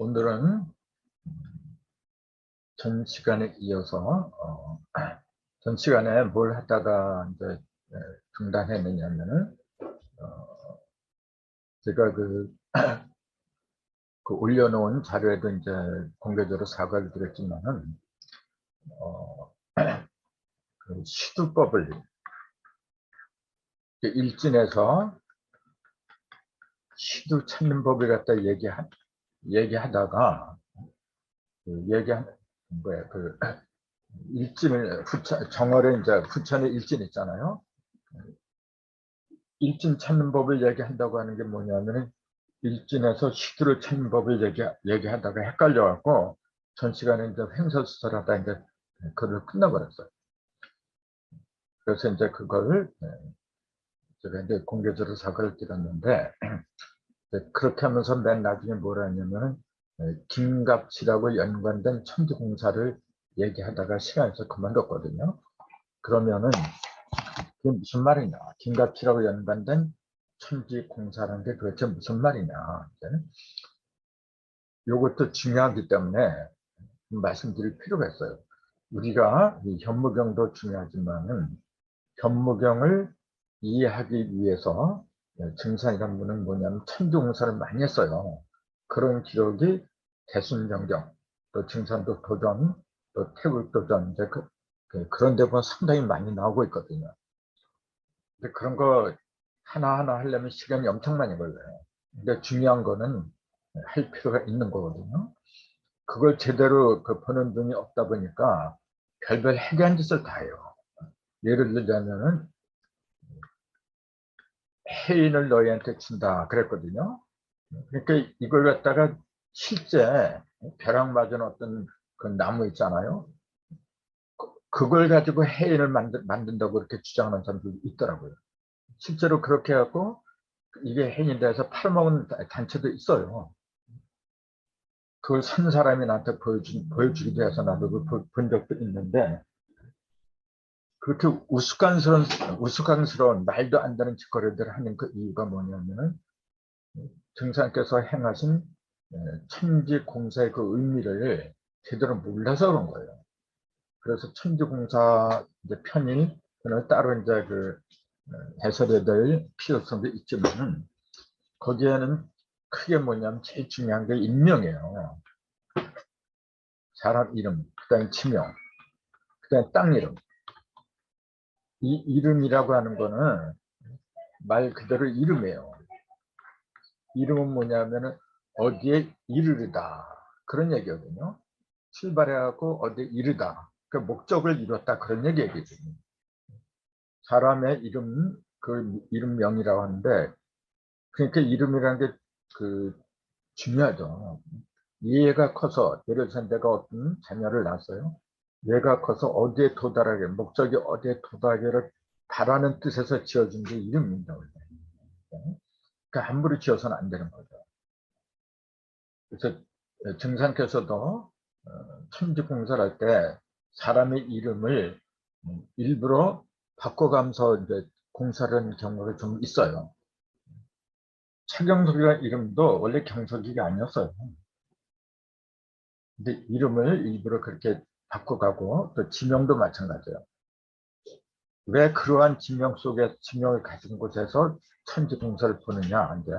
오늘은 전 시간에 이어서 전 시간에 뭘 하다가 이제 중단했느냐면은 제가 그 올려놓은 자료에도 이제 공개적으로 사과를 드렸지만은 그 시두법을 일진에서 시두 찾는 법을 갖다 얘기하다가 일진을 정월에 이제 후천에 일진 있잖아요. 일진 찾는 법을 얘기한다고 하는 게 뭐냐면 일진에서 시두를 찾는 법을 얘기하다가 헷갈려갖고 전 시간에 이제 횡설수설하다 이제 그걸 끝나버렸어요. 그래서 이제 그걸 제가 이제 공개적으로 사과를 드렸는데 그렇게 하면서 맨 나중에 뭐라 했냐면은 김갑치라고 연관된 천지공사를 얘기하다가 시간에서 그만뒀거든요. 그러면은 그게 무슨 말이냐? 김갑치라고 연관된 천지공사라는 게 도대체 무슨 말이냐? 이것도 중요하기 때문에 말씀드릴 필요가 있어요. 우리가 이 현무경도 중요하지만은 현무경을 이해하기 위해서 증산이라는 분은 뭐냐면 천지공사를 많이 했어요. 그런 기록이 대순정경, 또 증산도 도전, 또 태국도전 이제 그런 데 보면 상당히 많이 나오고 있거든요. 근데 그런 거 하나하나 하려면 시간이 엄청 많이 걸려요. 근데 중요한 거는 할 필요가 있는 거거든요. 그걸 제대로 보는 눈이 없다 보니까 별별 해괴한 짓을 다 해요. 예를 들자면은 해인을 너희한테 친다 그랬거든요. 그러니까 이걸 갖다가 실제 벼락 맞은 어떤 그 나무 있잖아요. 그걸 가지고 해인을 만든다고 이렇게 주장하는 사람들이 있더라고요. 실제로 그렇게 해갖고 이게 해인이 돼서 팔아먹은 단체도 있어요. 그걸 산 사람이 나한테 보여주기도 해서 나도 그걸 본 적도 있는데 그렇게 우스꽝스러운 말도 안 되는 짓거리들을 하는 그 이유가 뭐냐면은 증상께서 행하신 천지공사의 그 의미를 제대로 몰라서 그런 거예요. 그래서 천지공사 이제 편이 따로 이제 해설해야 될 필요성도 있지만은 거기에는 크게 뭐냐면 제일 중요한 게 인명이에요. 사람 이름, 그다음에 지명, 그다음에 땅 이름. 이 이름이라고 하는 거는 말 그대로 이름이에요. 이름은 뭐냐면은 어디에 이르르다 그런 얘기거든요. 출발해갖고 어디에 이르다 그 목적을 이뤘다 그런 얘기거든요. 사람의 이름 그 이름명이라고 하는데 그러니까 이름이라는 게 중요하죠. 얘가 커서 예를 들어서 내가 어떤 자녀를 낳았어요. 얘가 커서 어디에 도달하게 목적이 어디에 도달하기를 바라는 뜻에서 지어준 게 이름입니다. 그러니까 함부로 지어서는 안 되는 거죠. 그래서 증상께서도 천지공사를 할 때 사람의 이름을 일부러 바꿔가면서 이제 공사를 하는 경우가 좀 있어요. 차경석이라는 이름도 원래 경석이가 아니었어요. 근데 이름을 일부러 그렇게 바꿔가고 또 지명도 마찬가지예요. 왜 그러한 지명 속에 지명을 가진 곳에서 천지공사를 보느냐 이제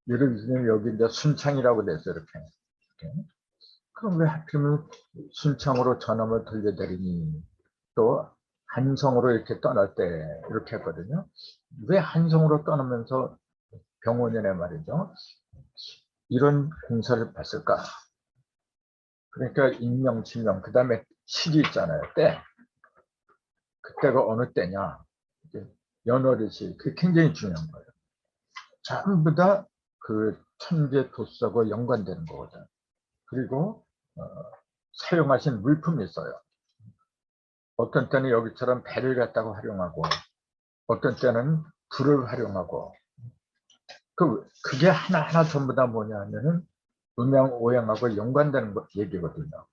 예를 들면 여기 이제 순창이라고 돼서 이렇게 그럼 왜 하필이면 순창으로 저놈을 돌려드리니 또 한성으로 이렇게 떠날 때 이렇게 했거든요. 왜 한성으로 떠나면서 병원이네 말이죠. 이런 공사를 봤을까? 그러니까 인명, 지명, 그 다음에 시기 있잖아요. 때. 그때가 어느 때냐. 연월일시. 그게 굉장히 중요한 거예요. 전부 다 그 천재 도수하고 연관되는 거거든. 그리고 사용하신 물품이 있어요. 어떤 때는 여기처럼 배를 갖다가 활용하고 어떤 때는 불을 활용하고 그게 하나하나 전부 다 뭐냐 하면은 음양 오양하고 연관되는 얘기거든요.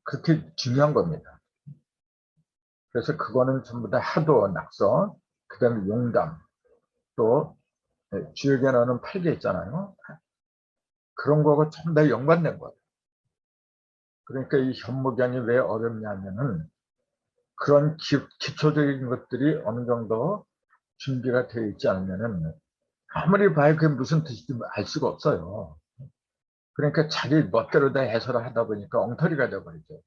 그렇게 중요한 겁니다. 그래서 그거는 전부 다 하도, 낙서, 그 다음에 용담, 또 주역에 나오는 8개 있잖아요. 그런 거하고 전부 다 연관된 거예요. 그러니까 이 현무경이 왜 어렵냐면은 그런 기초적인 것들이 어느 정도 준비가 되어 있지 않으면은 아무리 봐야 그게 무슨 뜻인지 알 수가 없어요. 그러니까 자기 멋대로 다 해설을 하다 보니까 엉터리가 돼버리죠.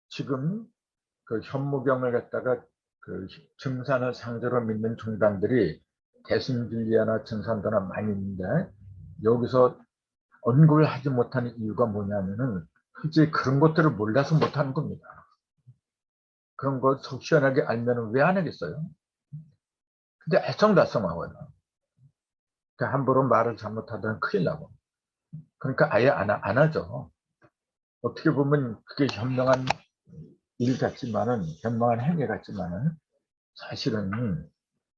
지금 그 현무경을 갖다가 그 증산을 상대로 믿는 종단들이 대승진리아나 증산도나 많이 있는데 여기서 언급을 하지 못하는 이유가 뭐냐면은 솔직히 그런 것들을 몰라서 못하는 겁니다. 그런 거 속 시원하게 알면 왜 안 하겠어요? 근데 애청달성하고요. 그러니까 함부로 말을 잘못하면 큰일 나고. 그러니까 아예 안 하죠. 어떻게 보면 그게 현명한 일 같지만은, 현명한 행위 같지만은, 사실은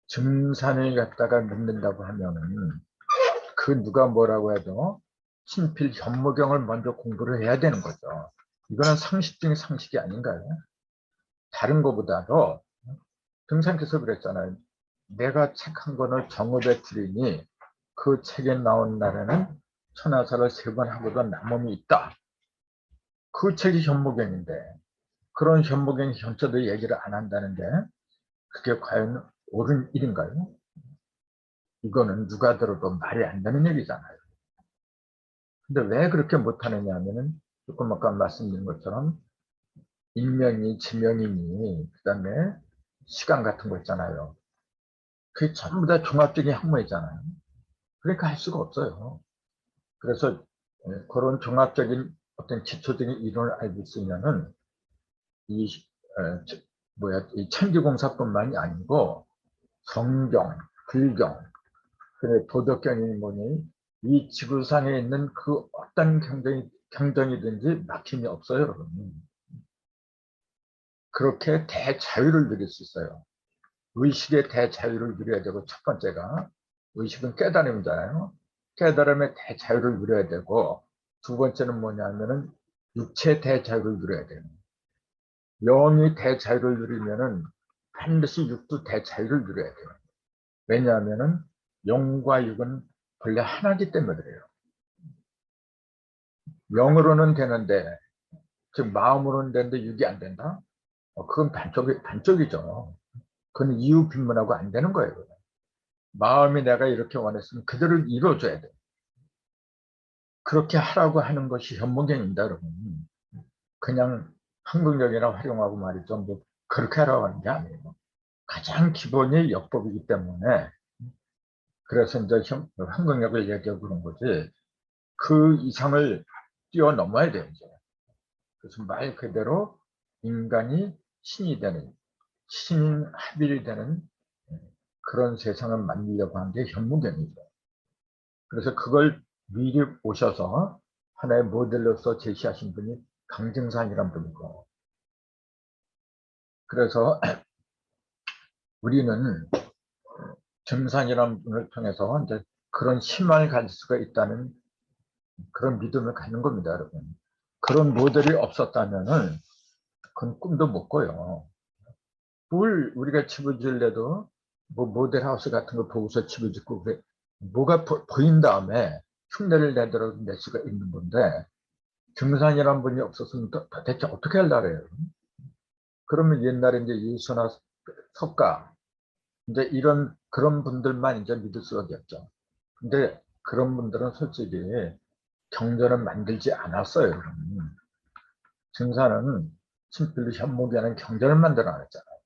증산을 갖다가 믿는다고 하면은, 그 누가 뭐라고 해도 친필 현무경을 먼저 공부를 해야 되는 거죠. 이거는 상식 중에 상식이 아닌가요? 다른 것보다도 등산께서 그랬잖아요. 내가 책 한 권을 정읍에 들이니 그 책에 나온 날에는 천하사를 3번 하고도 남음이 있다. 그 책이 현무경인데 그런 현무경 현자도 얘기를 안 한다는데 그게 과연 옳은 일인가요? 이거는 누가 들어도 말이 안 되는 얘기잖아요. 근데 왜 그렇게 못하느냐 하면은 조금 아까 말씀드린 것처럼 인명이, 지명이니 그다음에 시간 같은 거 있잖아요. 그게 전부 다 종합적인 학문이잖아요. 그러니까 할 수가 없어요. 그래서 그런 종합적인 어떤 기초적인 이론을 알고 있으면은 이 이 천지공사뿐만이 아니고 성경, 불경, 그래 도덕경이니 뭐니 이 지구상에 있는 그 어떤 경전이든지 막힘이 없어요, 여러분. 그렇게 대자유를 누릴 수 있어요. 의식의 대자유를 누려야 되고 첫 번째가 의식은 깨달음이잖아요. 깨달음의 대자유를 누려야 되고 두 번째는 뭐냐면은 육체 대자유를 누려야 돼요. 영이 대자유를 누리면은 반드시 육도 대자유를 누려야 돼요. 왜냐하면은 영과 육은 본래 하나이기 때문에 그래요. 영으로는 되는데 즉 마음으로는 되는데 육이 안 된다? 그건 반쪽이죠. 그건 이유 빈문하고 안 되는 거예요. 마음이 내가 이렇게 원했으면 그대로 이루어줘야 돼. 그렇게 하라고 하는 것이 현무경입니다, 여러분. 그냥 한국역이나 활용하고 말이죠. 뭐 그렇게 하라고 하는 게 아니에요. 가장 기본이 역법이기 때문에 그래서 이제 한국역을 얘기하고 그런 거지 그 이상을 뛰어넘어야 돼요. 이제. 그래서 말 그대로 인간이 신이 되는 신합일이 되는 그런 세상을 만들려고 하는 게 현무경이죠. 그래서 그걸 미리 오셔서 하나의 모델로서 제시하신 분이 강증산이란 분이고 그래서 우리는 증산이라는 분을 통해서 이제 그런 희망을 가질 수가 있다는 그런 믿음을 갖는 겁니다, 여러분. 그런 모델이 없었다면은 그건 꿈도 못 꿔요. 뭘 우리가 집을 지을래도 뭐 모델하우스 같은 거 보고서 집을 짓고 그래. 뭐가 보인 다음에 흉내를 내더라도 낼 수가 있는 건데 증산이라는 분이 없었으면 대체 어떻게 하려고. 그러면 옛날에 이제 예수나 석가 이제 이런 그런 분들만 이제 믿을 수가 없죠. 근데 그런 분들은 솔직히 경전을 만들지 않았어요. 증산은 친필로 현무기하는 경전을 만들어 놨잖아요.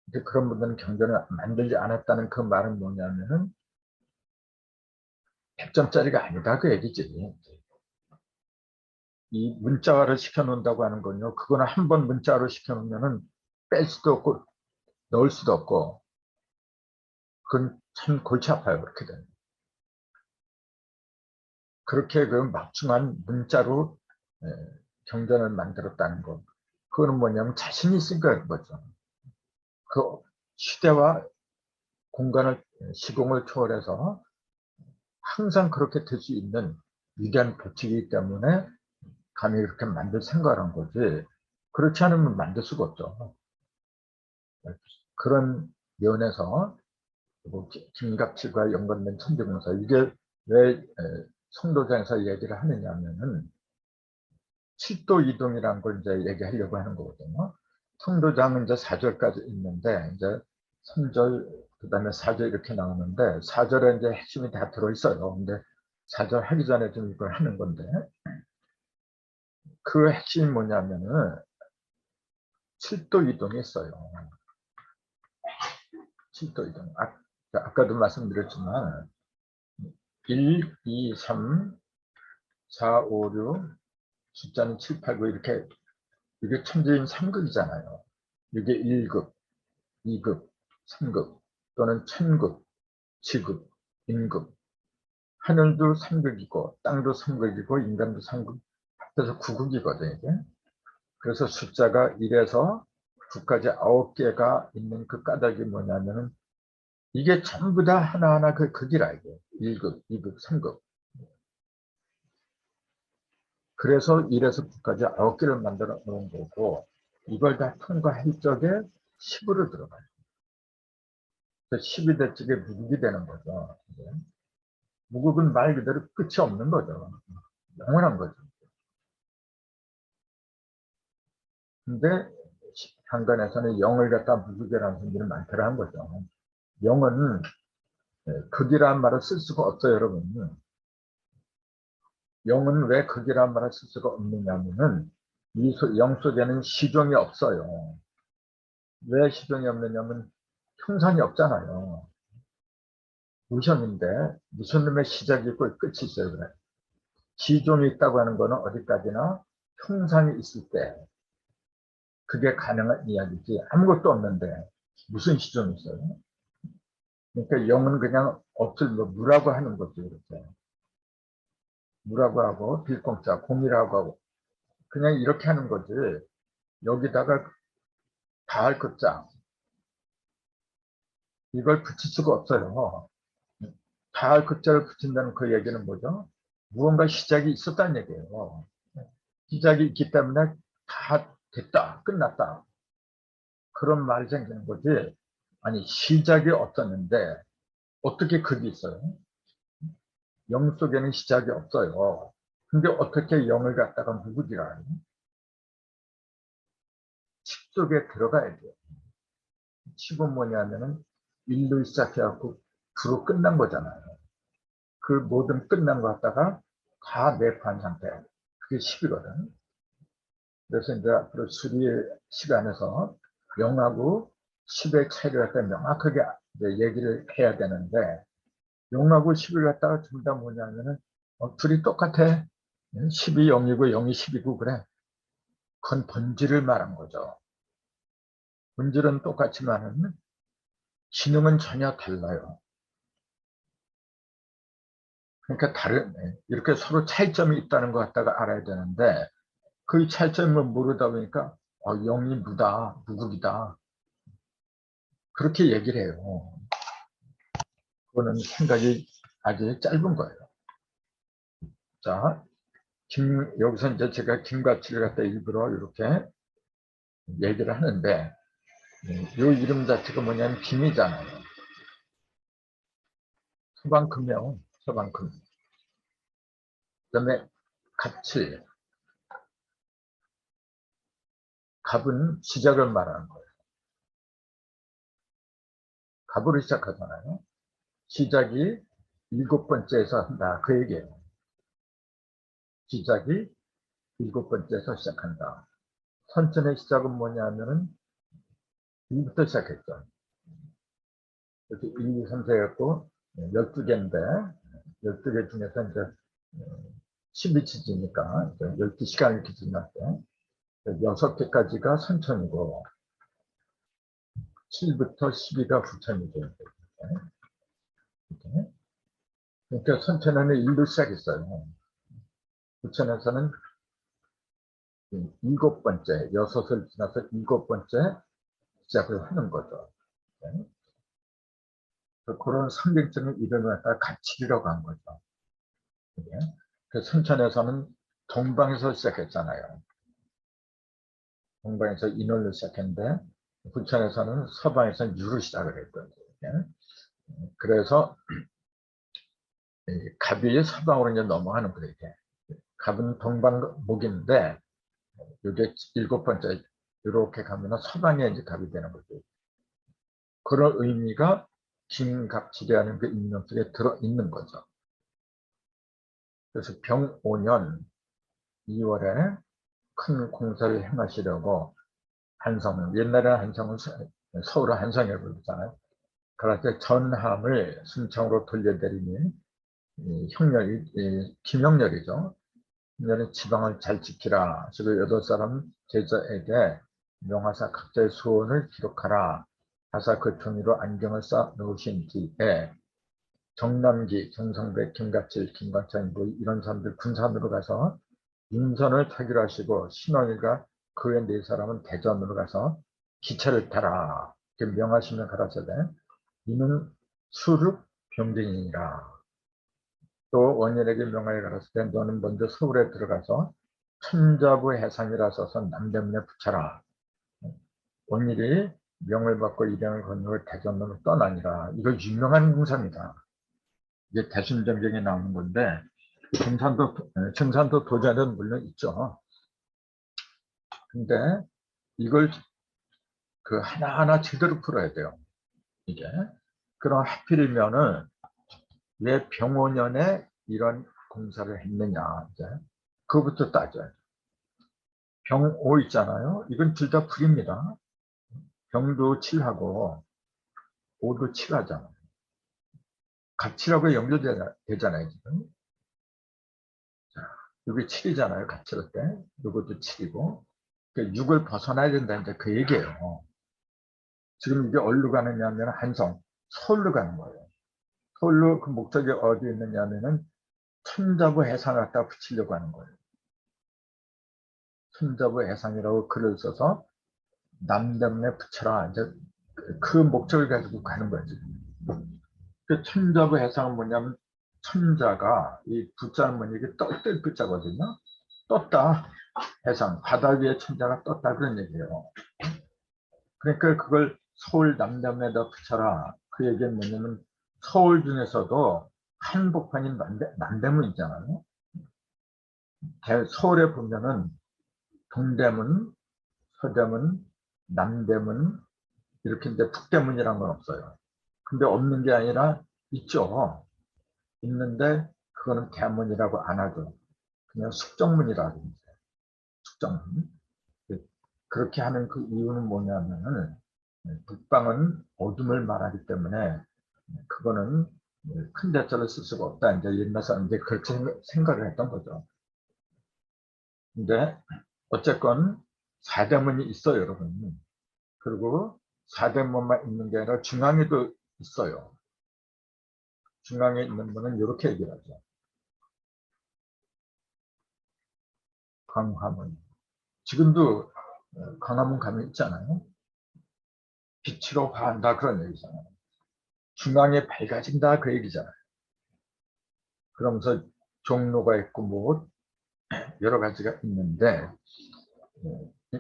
근데 그런 분들은 경전을 만들지 않았다는 그 말은 뭐냐면은 100점짜리가 아니다 그 얘기지. 이 문자화를 시켜놓는다고 하는 건요. 그거는 한 번 문자로 시켜놓으면은 뺄 수도 없고 넣을 수도 없고 그건 참 골치 아파요. 그렇게 되면. 그렇게 그 막중한 문자로 경전을 만들었다는 것. 그거는 뭐냐면 자신이 있으니까 거죠. 그 시대와 공간을 시공을 초월해서 항상 그렇게 될 수 있는 위대한 법칙이기 때문에 감히 이렇게 만들 생각을 한 거지. 그렇지 않으면 만들 수가 없죠. 그런 면에서 김갑칠과 연관된 천지공사 이게 왜 성도장에서 얘기를 하느냐면은 7도 이동이라는 걸 이제 얘기하려고 하는 거거든요. 성도장은 이제 4절까지 있는데 이제 3절 그다음에 4절 이렇게 나오는데 4절에 이제 핵심이 다 들어있어요. 근데 4절 하기 전에 좀 이걸 하는 건데 그 핵심이 뭐냐면은 7도 이동이 있어요. 7도 이동. 아까도 말씀드렸지만 1, 2, 3, 4, 5, 6 숫자는 7, 8, 9 이렇게 이게 천지인 3급이잖아요. 이게 1급, 2급, 3급 또는 천급, 지급, 임급. 하늘도 3급이고 땅도 3급이고 인간도 3급. 그래서 9급이거든요. 이게. 그래서 숫자가 1에서 9까지 9개가 있는 그 까닭이 뭐냐면은 이게 전부 다 하나하나 그 극이라 이게. 1급, 2급, 3급. 그래서 1에서 9까지 9개를 만들어 놓은 거고 이걸 다 통과할 적에 10으로 들어가요. 10이 될 적에 무극이 되는 거죠. 무극은 말 그대로 끝이 없는 거죠. 영원한 거죠. 근데 한간에서는 영을 갖다 무극이라는 분들이 많더라는 거죠. 영은 극이라는 말을 쓸 수가 없어요, 여러분. 영은 왜 극이라는 말을 쓸 수가 없느냐면은 이 영 속에는 시종이 없어요. 왜 시종이 없느냐면 형상이 없잖아요. 무형인데 무슨 놈의 시작이 있고 끝이 있어요. 그래. 시종이 있다고 하는 거는 어디까지나 형상이 있을 때 그게 가능한 이야기지 아무것도 없는데 무슨 시종이 있어요? 그러니까 영은 그냥 없을 뭐 무라고 하는 거죠. 이렇게 무라고 하고 빌공자 공이라고 하고 그냥 이렇게 하는 거지 여기다가 다할 것자 이걸 붙일 수가 없어요. 다할 것자를 붙인다는 그 얘기는 뭐죠? 무언가 시작이 있었다는 얘기예요. 시작이 있기 때문에 다 됐다, 끝났다. 그런 말이 생기는 거지. 아니, 시작이 없었는데 어떻게 그게 있어요? 영 속에는 시작이 없어요. 근데 어떻게 영을 갖다가 무극이라 하니? 칩 속에 들어가야 돼요. 칩은 뭐냐면은 1로 시작해갖고 9로 끝난 거잖아요. 그 모든 끝난 거 갖다가 다 매파한 상태. 그게 10이거든. 그래서 이제 앞으로 수리 시간에서 0하고 10의 차이를 갖다 명확하게 이제 얘기를 해야 되는데 0하고 10을 갖다가 둘 다 뭐냐면은 둘이 똑같아. 10이 0이고 0이 10이고 그래. 그건 본질을 말한 거죠. 본질은 똑같지만은 기능은 전혀 달라요. 그러니까 이렇게 서로 차이점이 있다는 것 갖다가 알아야 되는데 그 차이점을 모르다 보니까 0이 무다, 무극이다. 그렇게 얘기를 해요. 그거는 생각이 아주 짧은 거예요. 자, 여기서 이제 제가 김가치를 갖다 일부러 이렇게 얘기를 하는데, 이 이름 자체가 뭐냐면 김이잖아요. 서방금이요, 서방금. 그 다음에 갑칠. 갑은 시작을 말하는 거예요. 갑으로 시작하잖아요. 시작이 7번째에서 한다. 그 얘기예요. 시작이 7번째에서 시작한다. 선천의 시작은 뭐냐면은 1부터 시작했죠. 이렇게 1, 2, 3, 4 갖고 12개인데 12개 중에서 이제 12치지니까 12시간 이렇게 지날 때 6개까지가 선천이고 7부터 12가 부천이죠. 이렇게. 그러니까 선천에는 1로 시작했어요. 부천에서는 7번째, 6을 지나서 7번째 시작을 하는 거죠. 그런 성경적인 이름을 갖다가 가치라고 한 거죠. 그 선천에서는 동방에서 시작했잖아요. 동방에서 인월로 시작했는데 부천에서는 서방에서 유로 시작을 했거든요. 그래서 갑이 서방으로 이제 넘어가는 거예요. 이게. 갑은 동방목인데 이게 7번째 이렇게 가면 서방에 이제 갑이 되는 거죠. 그런 의미가 김갑칠이라는 그 인명 속에 들어 있는 거죠. 그래서 병5년 2월에 큰 공사를 행하시려고 한성, 옛날에는 한성은 서울의 한성이라고 그러잖아요. 그럴 때 전함을 순창으로 돌려드리니 김형렬이죠. 형렬은 지방을 잘 지키라. 그리고 8사람 제자에게 명하사 각자의 소원을 기록하라. 하사 그 종이로 안경을 쌓아 놓으신 뒤에 정남기, 정성배, 김갑칠, 김광찬 뭐 이런 사람들 군산으로 가서 인선을 타기로 하시고 신원이가 그 외 4사람은 대전으로 가서 기차를 타라. 이렇게 명하시면 가라사대 이는 수륙 병쟁이니라. 또 원인에게 명하여 가라사대 너는 먼저 서울에 들어가서 천자부 해상이라 써서 남대문에 붙여라. 원일이 명을 받고 일행을 건너고 대전으로 떠나니라. 이거 유명한 공사입니다. 이게 대순정경에 나오는 건데 증산도 도자는 물론 있죠. 근데 이걸 그 하나하나 제대로 풀어야 돼요. 이게. 그럼 하필이면은 왜 병오년에 이런 공사를 했느냐. 이제. 그거부터 따져요. 병오 있잖아요. 이건 둘 다 불입니다. 병도 7하고 오도 7하잖아요. 갑칠하고 연결되잖아요, 지금. 자, 여기 7이잖아요, 갑칠 때. 이것도 7이고. 6을 벗어나야 된다, 이제 그 얘기예요. 지금 이게 어디로 가느냐면 한성, 서울로 가는 거예요. 서울로 그 목적이 어디 있느냐면은 천자부 해상 갖다 붙이려고 하는 거예요. 천자부 해상이라고 글을 써서 남대문에 붙여라. 이제 그 목적을 가지고 가는 거예요, 지금. 그 천자부 해상은 뭐냐면 천자가 이 부자는 뭐냐 이게 뜰 부자거든요. 떴다. 해상, 바다 위에 천자가 떴다 그런 얘기예요. 그러니까 그걸 서울 남대문에다 붙여라. 그 얘기는 뭐냐면 서울 중에서도 한복판인 남대문 있잖아요. 서울에 보면은 동대문, 서대문, 남대문 이렇게 이제 북대문이란 건 없어요. 근데 없는 게 아니라 있죠. 있는데 그거는 대문이라고 안 하죠. 그냥 숙정문이라고 해요. 숙정문. 그렇게 하는 그 이유는 뭐냐면은 북방은 어둠을 말하기 때문에 그거는 큰 대자를 쓸 수가 없다. 이제 옛날 사람들이 그렇게 생각을 했던 거죠. 근데 어쨌건 사대문이 있어요, 여러분. 그리고 사대문만 있는 게 아니라 중앙에도 있어요. 중앙에 있는 분은 이렇게 얘기를 하죠. 광화문. 지금도 광화문 가면 있잖아요. 빛으로 화한다 그런 얘기잖아요. 중앙에 밝아진다 그 얘기잖아요. 그러면서 종로가 있고 뭐 여러 가지가 있는데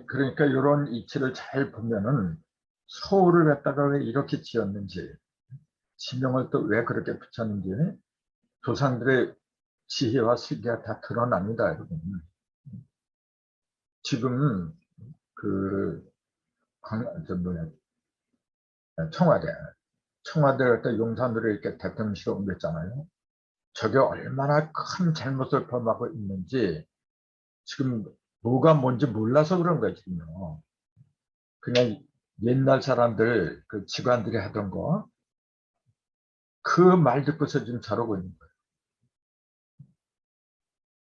그러니까 이런 이치를 잘 보면은 서울을 갖다가 왜 이렇게 지었는지 지명을 또 왜 그렇게 붙였는지 조상들의 지혜와 슬기가 다 드러납니다, 여러분. 지금 그 청와대 갖다 용산으로 이렇게 대통령실을 옮겼잖아요. 저게 얼마나 큰 잘못을 범하고 있는지 지금 뭐가 뭔지 몰라서 그런 거예요, 지금요. 그냥 옛날 사람들, 그 직관들이 하던 거, 그 말 듣고서 지금 저러고 있는 거예요.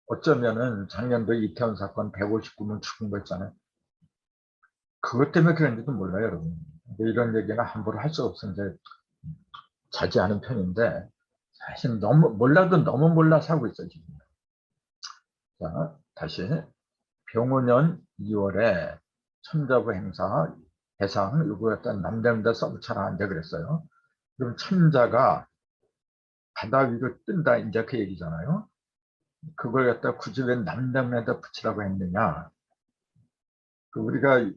어쩌면은 작년도 이태원 사건 159명 죽은 거 있잖아요. 그것 때문에 그런지도 몰라요, 여러분. 이런 얘기는 함부로 할 수 없어 이제 자제하는 편인데, 사실 너무, 몰라도 너무 몰라서 하고 있어요, 지금. 자, 다시. 병오년 2월에 천자부 행사 해상 이거 갖다 남대문에다 써붙여라 이제 그랬어요. 그럼 천자가 바다 위로 뜬다 이제 그 얘기잖아요. 그걸 갖다 굳이 왜 남대문에다 붙이라고 했느냐. 그 우리가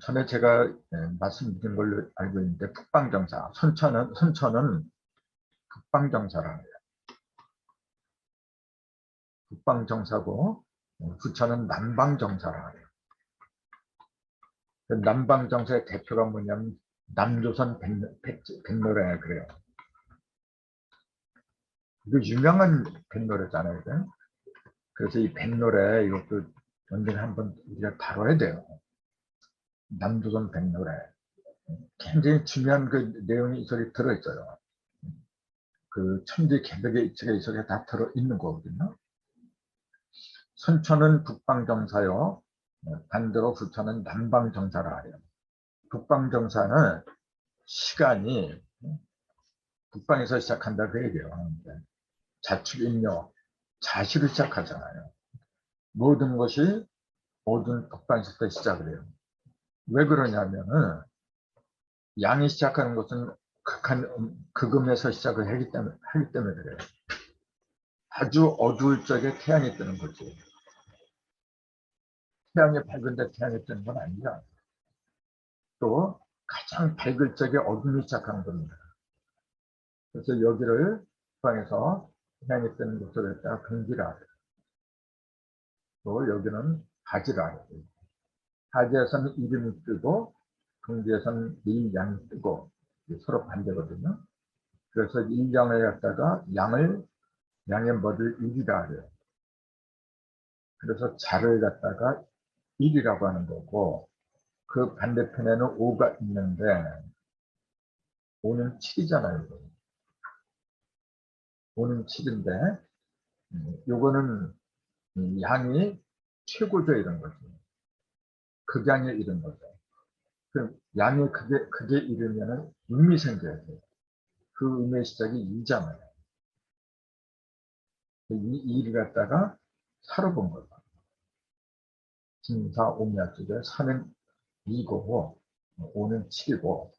전에 제가 말씀드린 걸로 알고 있는데 북방정사, 선천은 북방정사라고 해요. 북방정사고 부처는 남방정사라 해요. 남방정사의 대표가 뭐냐면 남조선 백노래 그래요. 이거 유명한 백노래잖아요. 그래서 이 백노래 이것도 언젠가 한번 우리가 다뤄야 돼요. 남조선 백노래. 굉장히 중요한 그 내용이 이 속에 들어있어요. 그 천지 개벽의 이치가 이 속에 다 들어있는 거거든요. 선천은 북방정사요. 반대로 부처는 남방정사라 해요. 북방정사는 시간이 북방에서 시작한다 그 얘기예요. 자축인묘, 자시로 시작하잖아요. 모든 것이 모든 북방에서 시작을 해요. 왜 그러냐면은 양이 시작하는 것은 극음에서 시작을 하기 때문에 그래요. 아주 어두울 적에 태양이 뜨는 거지. 태양이 밝은데 태양이 뜨는 건 아니야. 또 가장 밝을 적에 어둠이 시작하는 겁니다. 그래서 여기를 북방에서 태양이 뜨는 곳으로 했다가 금기라. 또 여기는 하지라. 하지에서는 이름이 뜨고 금기에서는 일양이 뜨고 서로 반대거든요. 그래서 일양을 갖다가 양의 머리를 일이라 해요. 그래서 자를 갖다가 일이라고 하는 거고 그 반대편에는 오가 있는데 오는 7이잖아요. 오는 7인데 요거는 양이 최고죠 이런 거죠. 극양이 이런 거죠. 그럼 양이 그게 이르면은 음이 생겨야 돼요. 그 음의 시작이 이잖아요. 이 일을 갖다가 사로 본 거죠. 진사 오미야 쪽에 4는 2고 5는 7이고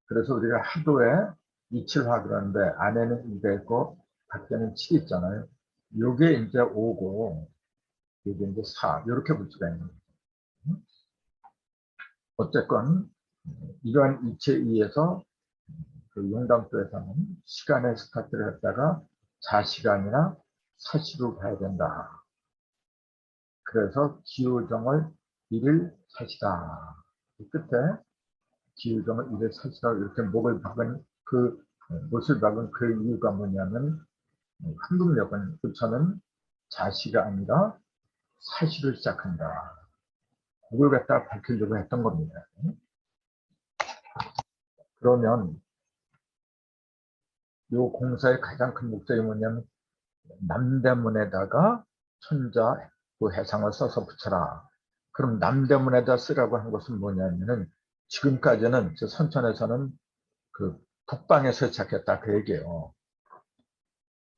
그래서 우리가 하도에 이칠화 그러는데 안에는 2가 있고 밖에는 7이 있잖아요. 요게 이제 5고 요게 이제 4 이렇게 볼 수가 있는 거죠. 어쨌건 이러한 이치에 의해서 그 용담도에서는 시간의 스타트를 했다가 자시간이나 사시로 봐야 된다. 그래서 기우정을 일을 사시다. 끝에 기우정을 일을 사시다 이렇게 못을 박은 그 이유가 뭐냐면 한국역은 부처는 자시가 아니라 사시를 시작한다. 그걸 갖다가 밝히려고 했던 겁니다. 그러면 이 공사의 가장 큰 목적이 뭐냐면 남대문에다가 천자 그 해상을 써서 붙여라. 그럼 남대문에다 쓰라고 한 것은 뭐냐면은 지금까지는 선천에서는 그 북방에서 시작했다 그 얘기예요.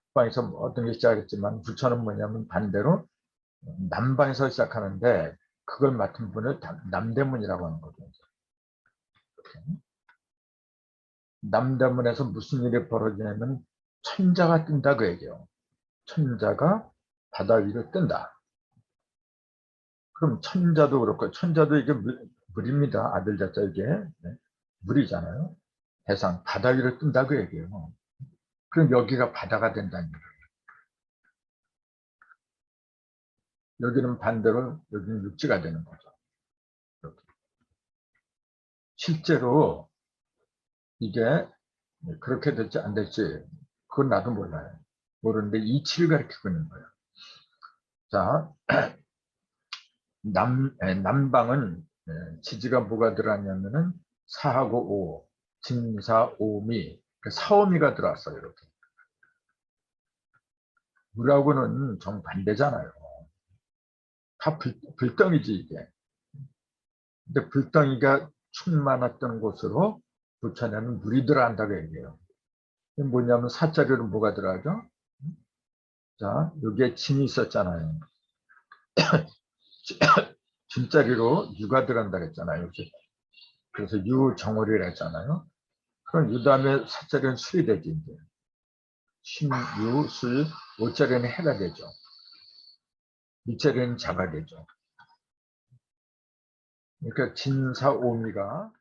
북방에서 어떤 게 시작했지만 부처는 뭐냐면 반대로 남방에서 시작하는데 그걸 맡은 분을 남대문이라고 하는 거죠. 남대문에서 무슨 일이 벌어지냐면 천자가 뜬다 그 얘기예요. 천자가 바다 위로 뜬다. 그럼 천자도 그렇고 천자도 이게 물입니다. 아들 자자 이게 물이잖아요. 해상 바다 위로 뜬다 그 얘기예요. 그럼 여기가 바다가 된다는 거예요. 여기는 반대로 여기는 육지가 되는 거죠. 이렇게. 실제로 이게 그렇게 될지 안 될지 그건 나도 몰라요. 모르는데 이치를 가리키고 있는 거예요. 자, 남방은 지지가 뭐가 들어왔냐면은 사하고 오, 진사, 오미, 사오미가 들어왔어요. 이렇게. 물하고는 정반대잖아요. 다 불덩이지 이게. 근데 불덩이가 충만했던 곳으로 부처님은 물이 들어간다고 얘기해요. 뭐냐면 사자리로 뭐가 들어가죠? 자, 여기에 진이 있었잖아요. 진자리로 유가 들어간다고 했잖아요. 그래서 유정월이라 했잖아요. 그럼 유 다음에 사자리는 술이 되지, 이제. 신, 유, 술, 오자리는 해가 되죠. 미자리는 자가 되죠. 그러니까 진사오미가